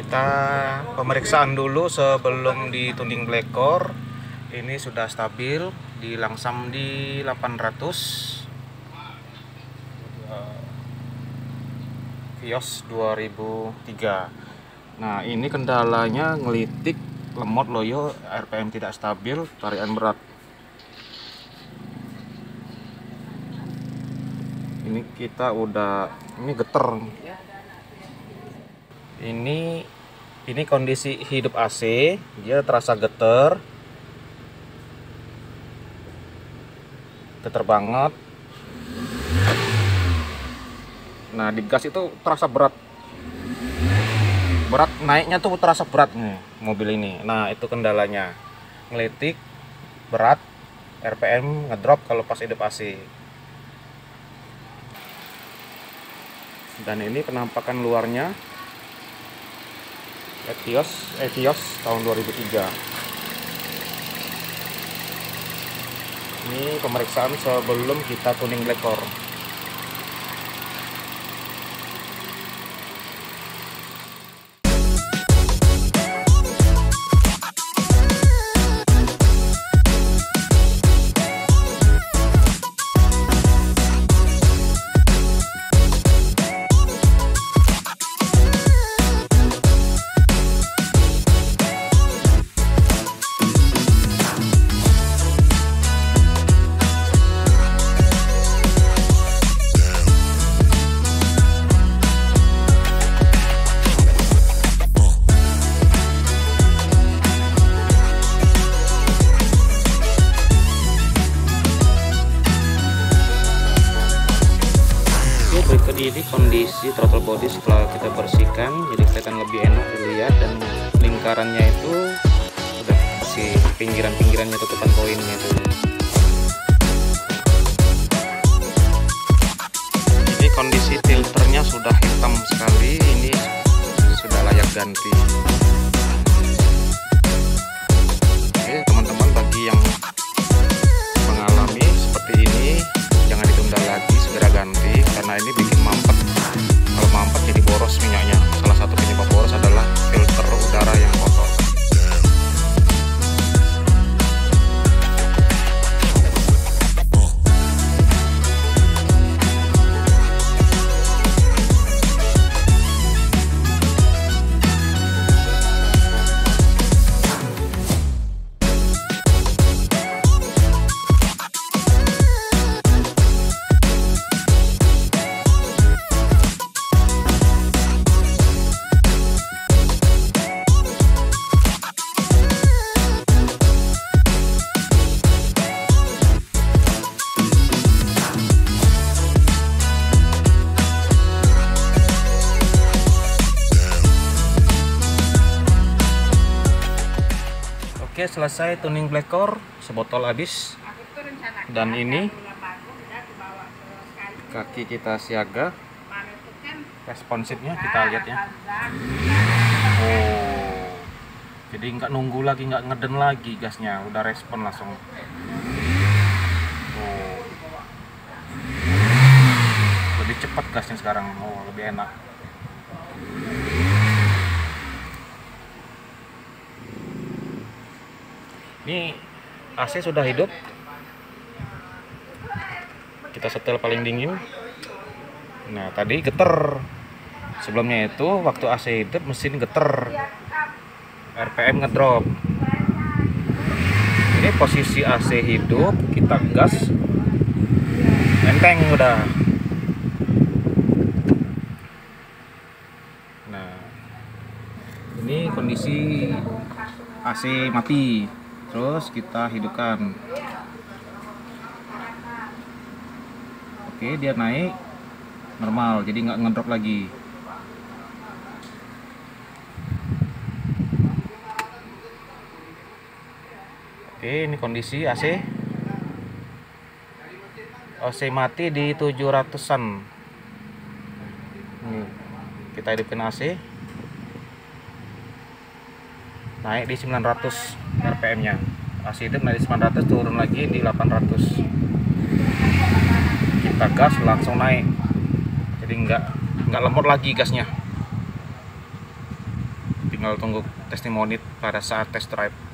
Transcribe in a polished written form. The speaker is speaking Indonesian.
Kita pemeriksaan dulu sebelum dituning blekor. Ini sudah stabil, dilangsam di 800. Vios 2003. Nah, ini kendalanya ngelitik, lemot, loyo, RPM tidak stabil, tarikan berat. Ini kita udah, ini geter. Ini kondisi hidup AC, dia terasa geter banget. Nah, di gas itu terasa berat naiknya tuh terasa berat nih mobil ini. Nah, itu kendalanya, ngelitik berat, RPM ngedrop kalau pas hidup AC. Dan ini penampakan luarnya Etios tahun 2003. Ini pemeriksaan sebelum kita tuning blekor. Ini kondisi throttle body setelah kita bersihkan, jadi kelihatan lebih enak dilihat, dan lingkarannya itu udah bersih, pinggiran-pinggirannya, tutupan poinnya itu. Jadi kondisi filternya sudah hitam sekali, ini sudah layak ganti. Oke teman-teman, bagi yang mengalami seperti ini jangan ditunda lagi, segera ganti karena ini bikin mampet. Kalau mampet jadi boros minyaknya. Salah satu penyebab boros adalah filter udara yang kotor. Oke, selesai tuning blekor, sebotol habis. Dan ini kaki kita siaga, responsifnya kita lihat ya. Oh, jadi nggak nunggu lagi, nggak ngeden lagi gasnya, udah respon langsung. Oh, lebih cepat gasnya sekarang. Oh, lebih enak. Ini AC sudah hidup. Kita setel paling dingin. Nah, tadi geter. Sebelumnya itu waktu AC hidup mesin geter, RPM ngedrop. Ini posisi AC hidup, kita gas, enteng udah. Nah, ini kondisi AC mati. Terus kita hidupkan. Oke, dia naik normal, jadi nggak ngedrop lagi. Oke, ini kondisi AC. AC mati di 700-an. Ini kita hidupkan AC. Naik di 900 RPM-nya. AC hidup naik di 900, turun lagi di 800. Kita gas langsung naik. Jadi nggak lemot lagi gasnya. tinggal tunggu testimoni pada saat test drive.